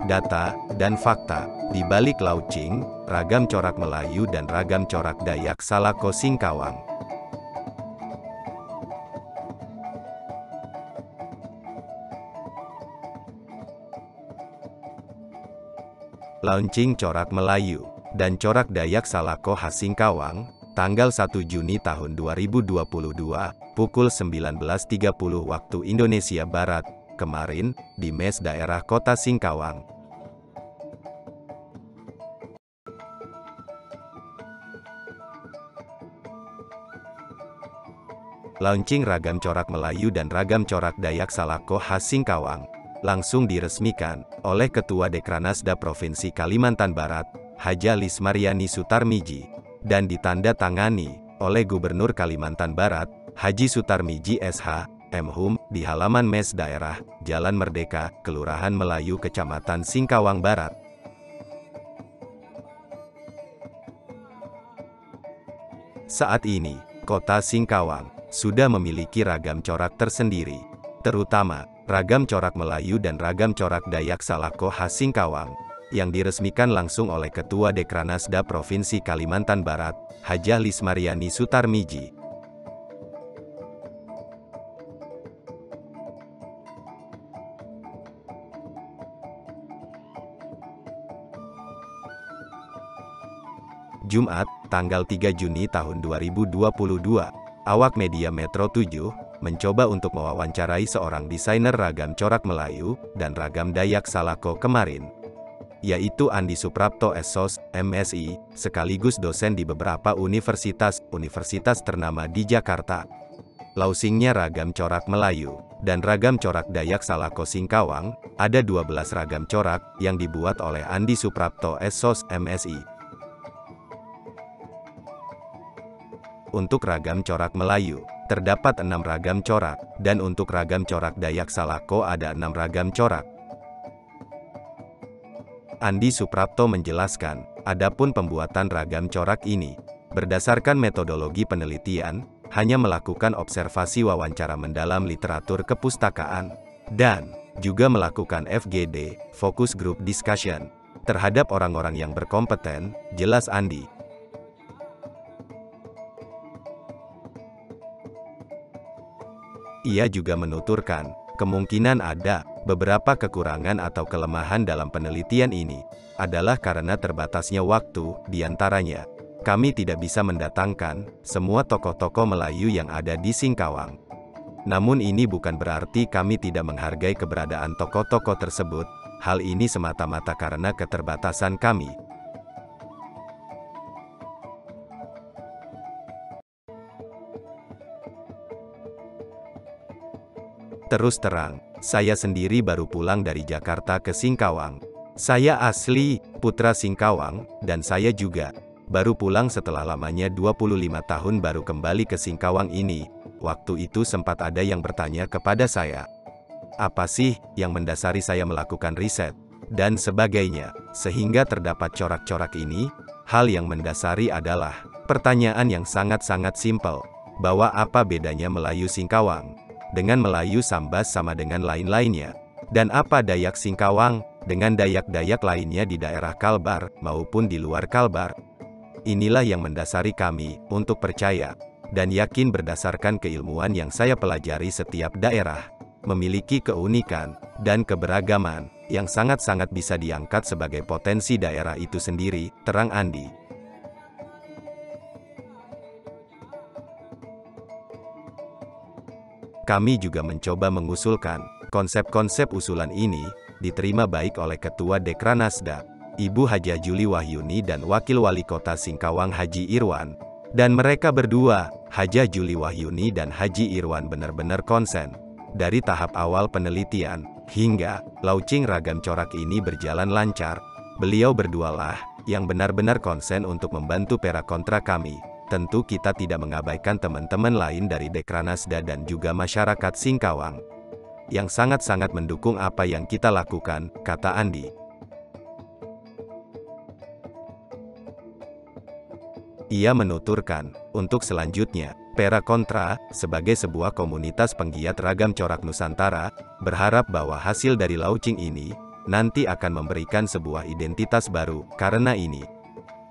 data, dan fakta. Di balik launching, ragam corak Melayu dan ragam corak Dayak Salako Singkawang. Launching corak Melayu dan corak Dayak Salako khas Singkawang, tanggal 1 Juni tahun 2022, pukul 19.30 waktu Indonesia Barat, kemarin, di MES Daerah Kota Singkawang. Launching ragam corak Melayu dan ragam corak Dayak Salako khas Singkawang langsung diresmikan oleh Ketua Dekranasda Provinsi Kalimantan Barat, Haja Lismaryani Sutarmiji, dan ditandatangani oleh Gubernur Kalimantan Barat, Haji Sutarmiji SH, MHum, di halaman MES Daerah, Jalan Merdeka, Kelurahan Melayu, Kecamatan Singkawang Barat. Saat ini, Kota Singkawang sudah memiliki ragam corak tersendiri, terutama ragam corak Melayu dan ragam corak Dayak Salako khas Singkawang, yang diresmikan langsung oleh Ketua Dekranasda Provinsi Kalimantan Barat, Hajah Lismaryani Sutarmiji. Jumat, tanggal 3 Juni tahun 2022, awak media Metro 7 mencoba untuk mewawancarai seorang desainer ragam corak Melayu dan ragam Dayak Salako kemarin, yaitu Andi Suprapto SSOS, MSI, sekaligus dosen di beberapa universitas ternama di Jakarta. Launchingnya ragam corak Melayu dan ragam corak Dayak Salako Singkawang, ada 12 ragam corak yang dibuat oleh Andi Suprapto SSOS, MSI. Untuk ragam corak Melayu, terdapat 6 ragam corak, dan untuk ragam corak Dayak Salako ada 6 ragam corak. Andi Suprapto menjelaskan, adapun pembuatan ragam corak ini, berdasarkan metodologi penelitian, hanya melakukan observasi wawancara mendalam literatur kepustakaan, dan juga melakukan FGD, Focus Group Discussion, terhadap orang-orang yang berkompeten, jelas Andi. Ia juga menuturkan, kemungkinan ada beberapa kekurangan atau kelemahan dalam penelitian ini, adalah karena terbatasnya waktu, diantaranya, kami tidak bisa mendatangkan semua tokoh-tokoh Melayu yang ada di Singkawang. Namun ini bukan berarti kami tidak menghargai keberadaan tokoh-tokoh tersebut, hal ini semata-mata karena keterbatasan kami. Terus terang, saya sendiri baru pulang dari Jakarta ke Singkawang. Saya asli putra Singkawang, dan saya juga baru pulang setelah lamanya 25 tahun baru kembali ke Singkawang ini. Waktu itu sempat ada yang bertanya kepada saya, apa sih yang mendasari saya melakukan riset, dan sebagainya, sehingga terdapat corak-corak ini. Hal yang mendasari adalah pertanyaan yang sangat-sangat simpel, bahwa apa bedanya Melayu Singkawang dengan Melayu Sambas sama dengan lain-lainnya, dan apa Dayak Singkawang dengan Dayak-Dayak lainnya di daerah Kalbar maupun di luar Kalbar. Inilah yang mendasari kami untuk percaya dan yakin berdasarkan keilmuan yang saya pelajari, setiap daerah memiliki keunikan dan keberagaman yang sangat-sangat bisa diangkat sebagai potensi daerah itu sendiri, terang Andi. Kami juga mencoba mengusulkan, konsep-konsep usulan ini, diterima baik oleh Ketua Dekranasda, Ibu Hajah Juli Wahyuni dan Wakil Wali Kota Singkawang Haji Irwan. Dan mereka berdua, Hajah Juli Wahyuni dan Haji Irwan benar-benar konsen. Dari tahap awal penelitian, hingga launching ragam corak ini berjalan lancar, beliau berdualah, yang benar-benar konsen untuk membantu pera kontra kami. Tentu kita tidak mengabaikan teman-teman lain dari Dekranasda dan juga masyarakat Singkawang, yang sangat-sangat mendukung apa yang kita lakukan, kata Andi. Ia menuturkan, untuk selanjutnya, Pera Kontra, sebagai sebuah komunitas penggiat ragam corak Nusantara, berharap bahwa hasil dari launching ini, nanti akan memberikan sebuah identitas baru. Karena ini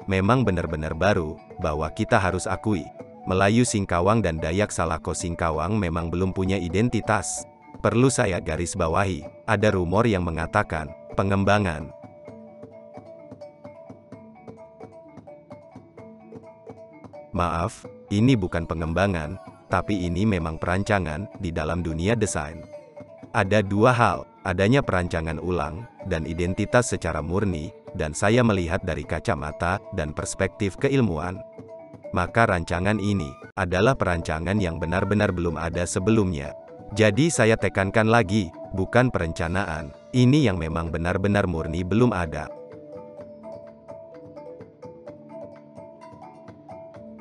memang benar-benar baru, bahwa kita harus akui, Melayu Singkawang dan Dayak Salako Singkawang memang belum punya identitas. Perlu saya garis bawahi, ada rumor yang mengatakan, pengembangan. Maaf, ini bukan pengembangan, tapi ini memang perancangan di dalam dunia desain. Ada dua hal, adanya perancangan ulang, dan identitas secara murni, dan saya melihat dari kacamata dan perspektif keilmuan. Maka rancangan ini adalah perancangan yang benar-benar belum ada sebelumnya. Jadi saya tekankan lagi, bukan perencanaan, ini yang memang benar-benar murni belum ada.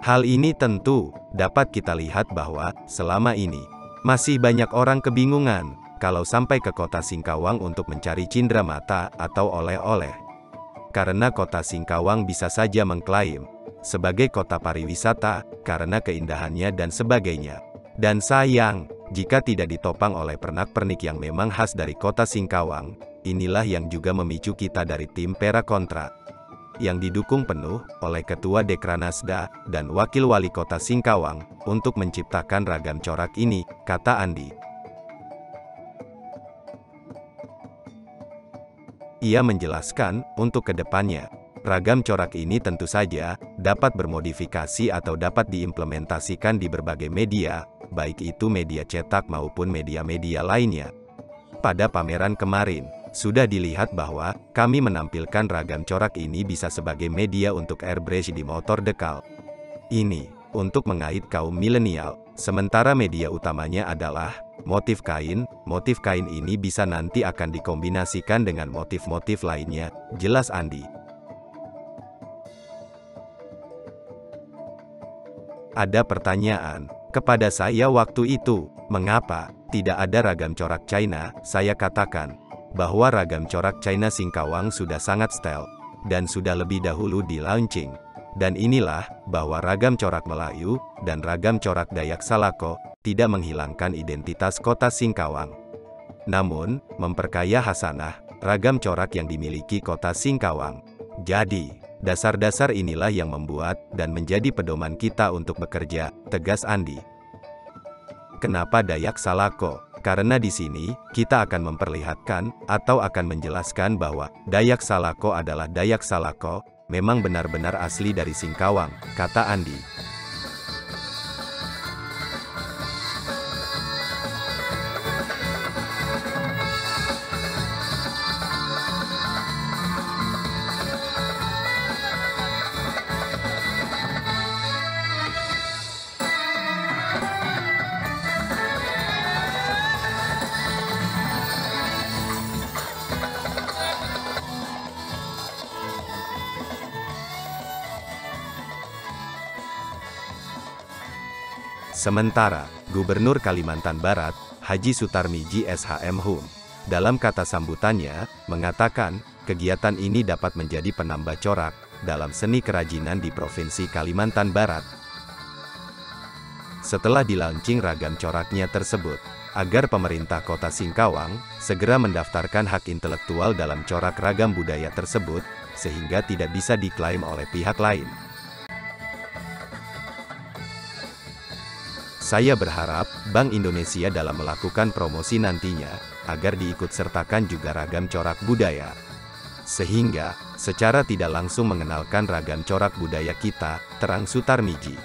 Hal ini tentu dapat kita lihat bahwa selama ini masih banyak orang kebingungan kalau sampai ke kota Singkawang untuk mencari cindera mata atau oleh-oleh. Karena kota Singkawang bisa saja mengklaim sebagai kota pariwisata karena keindahannya dan sebagainya. Dan sayang, jika tidak ditopang oleh pernak-pernik yang memang khas dari kota Singkawang, inilah yang juga memicu kita dari tim Pera Kontra, yang didukung penuh oleh Ketua Dekranasda dan Wakil Wali Kota Singkawang, untuk menciptakan ragam corak ini, kata Andi. Ia menjelaskan, untuk kedepannya, ragam corak ini tentu saja dapat bermodifikasi atau dapat diimplementasikan di berbagai media, baik itu media cetak maupun media-media lainnya. Pada pameran kemarin, sudah dilihat bahwa kami menampilkan ragam corak ini bisa sebagai media untuk airbrush di motor dekal. Ini untuk mengait kaum milenial, sementara media utamanya adalah motif kain. Motif kain ini bisa nanti akan dikombinasikan dengan motif-motif lainnya, jelas Andi. Ada pertanyaan kepada saya waktu itu, mengapa tidak ada ragam corak China? Saya katakan bahwa ragam corak China Singkawang sudah sangat style, dan sudah lebih dahulu di launching. Dan inilah, bahwa ragam corak Melayu, dan ragam corak Dayak Salako, tidak menghilangkan identitas kota Singkawang. Namun, memperkaya hasanah, ragam corak yang dimiliki kota Singkawang. Jadi, dasar-dasar inilah yang membuat, dan menjadi pedoman kita untuk bekerja, tegas Andi. Kenapa Dayak Salako? Karena di sini, kita akan memperlihatkan, atau akan menjelaskan bahwa, Dayak Salako adalah Dayak Salako, memang benar-benar asli dari Singkawang, kata Andi. Sementara, Gubernur Kalimantan Barat, Haji Sutarmiji SHM dalam kata sambutannya, mengatakan, kegiatan ini dapat menjadi penambah corak dalam seni kerajinan di Provinsi Kalimantan Barat. Setelah dilaunching ragam coraknya tersebut, agar pemerintah kota Singkawang segera mendaftarkan hak intelektual dalam corak ragam budaya tersebut, sehingga tidak bisa diklaim oleh pihak lain. Saya berharap, Bank Indonesia dalam melakukan promosi nantinya, agar diikutsertakan juga ragam corak budaya. Sehingga, secara tidak langsung mengenalkan ragam corak budaya kita, terang Sutarmiji.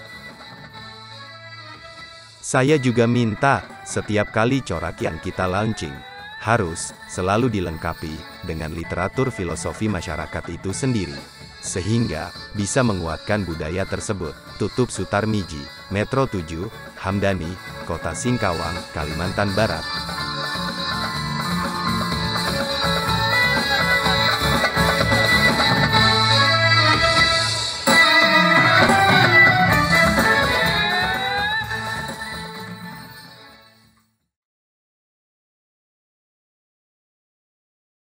Saya juga minta, setiap kali corak yang kita launching, harus selalu dilengkapi dengan literatur filosofi masyarakat itu sendiri. Sehingga, bisa menguatkan budaya tersebut, tutup Sutarmiji. Metro 7, Hamdani, Kota Singkawang, Kalimantan Barat.